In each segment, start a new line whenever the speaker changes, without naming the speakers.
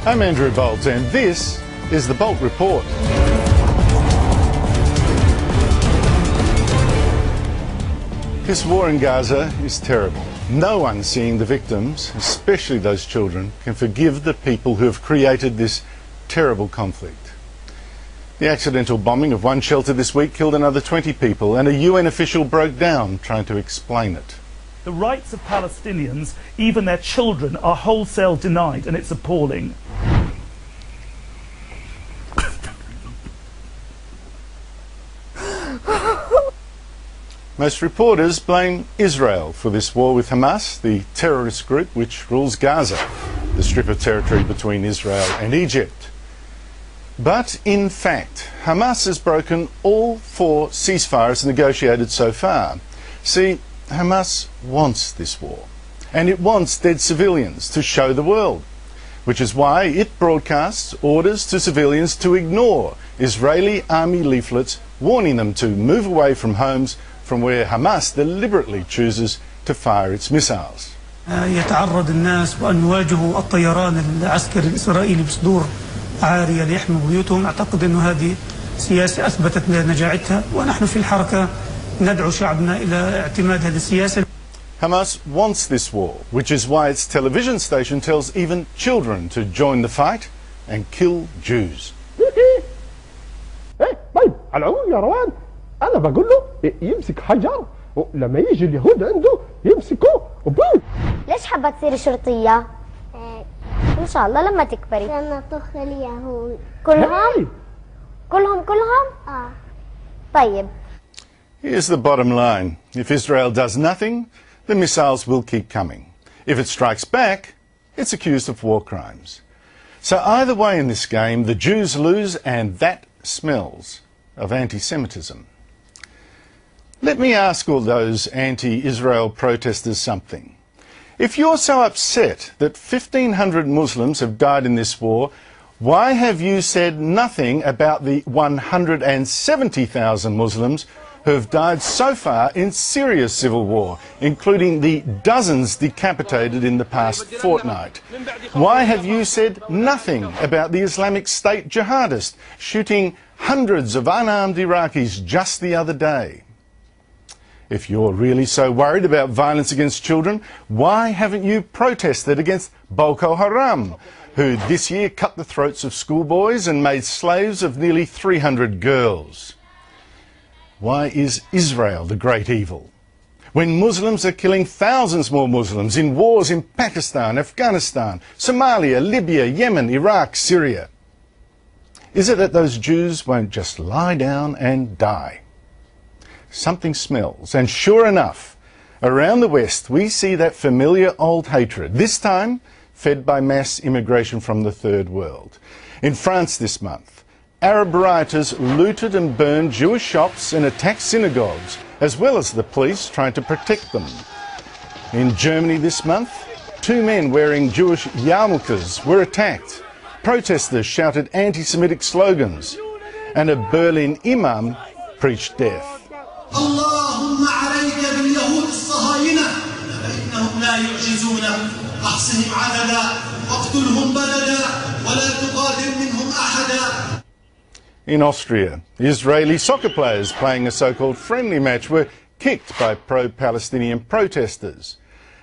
I'm Andrew Bolt, and this is the Bolt Report. This war in Gaza is terrible. No one seeing the victims, especially those children, can forgive the people who have created this terrible conflict. The accidental bombing of one shelter this week killed another 20 people, and a UN official broke down trying to explain it.
The rights of Palestinians, even their children, are wholesale denied, and it's appalling.
Most reporters blame Israel for this war with Hamas, the terrorist group which rules Gaza, the strip of territory between Israel and Egypt. But in fact, Hamas has broken all 4 ceasefires negotiated so far. See, Hamas wants this war, and it wants dead civilians to show the world, which is why it broadcasts orders to civilians to ignore Israeli army leaflets warning them to move away from homes from where Hamas deliberately chooses to fire its missiles.
يتعرض الناس وأن يواجهوا الطيران العسكري الإسرائيلي بصدور عارية ليحموا بيوتهم. أعتقد أن هذه سياسة أثبتت نجاعتها، ونحن في الحركة ندعو شعبنا إلى اعتماد هذه السياسة.
Hamas wants this war, which is why its television station tells even children to join the fight and kill Jews.
طيب على العموم يا روان أنا بقول له يمسك حجر ولما يجي اليهود عنده يمسكوه وبوم.
ليش حابة تصيري شرطية؟ إن شاء الله لما تكبري.
لما تخ اليهود.
كلهم؟ كلهم؟ طيب.
Here's the bottom line. If Israel does nothing, the missiles will keep coming. If it strikes back, it's accused of war crimes. So either way in this game, the Jews lose, and that smells of anti-Semitism. Let me ask all those anti-Israel protesters something. If you're so upset that 1,500 Muslims have died in this war, why have you said nothing about the 170,000 Muslims who have died so far in Syria's civil war, including the dozens decapitated in the past fortnight? Why have you said nothing about the Islamic State jihadists shooting hundreds of unarmed Iraqis just the other day? If you're really so worried about violence against children, why haven't you protested against Boko Haram, who this year cut the throats of schoolboys and made slaves of nearly 300 girls? Why is Israel the great evil, when Muslims are killing thousands more Muslims in wars in Pakistan, Afghanistan, Somalia, Libya, Yemen, Iraq, Syria? Is it that those Jews won't just lie down and die? Something smells, and sure enough, around the West we see that familiar old hatred, this time fed by mass immigration from the Third World. In France this month, Arab rioters looted and burned Jewish shops and attacked synagogues, as well as the police trying to protect them. In Germany this month, 2 men wearing Jewish yarmulkes were attacked. Protesters shouted anti-Semitic slogans, and a Berlin imam preached death.
اللهم عليك باليهود الصهاينة فإنهم لا يعجزون أحصهم عددا واقتلهم بلدا ولا تغادر منهم أحدا.
In Austria, Israeli soccer players playing a so-called friendly match were kicked by pro-Palestinian protesters.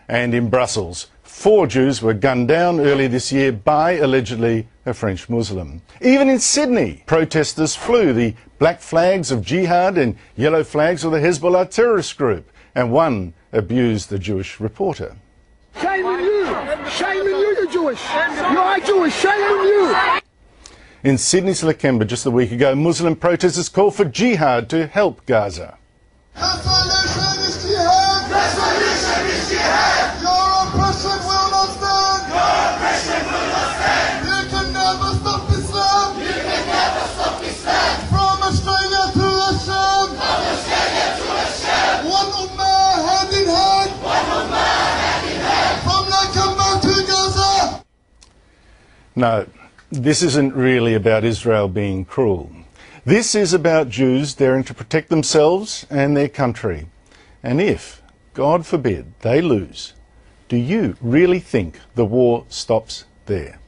And in Brussels, 4 Jews were gunned down earlier this year by, allegedly, a French Muslim. Even in Sydney, protesters flew the black flags of jihad and yellow flags of the Hezbollah terrorist group, and one abused a Jewish reporter.
Shame on you! Shame on you, you're Jewish! You are Jewish! Shame on you!
In Sydney's Lakemba just a week ago, Muslim protesters called for jihad to help Gaza. No, this isn't really about Israel being cruel. This is about Jews daring to protect themselves and their country. And if, God forbid, they lose, do you really think the war stops there?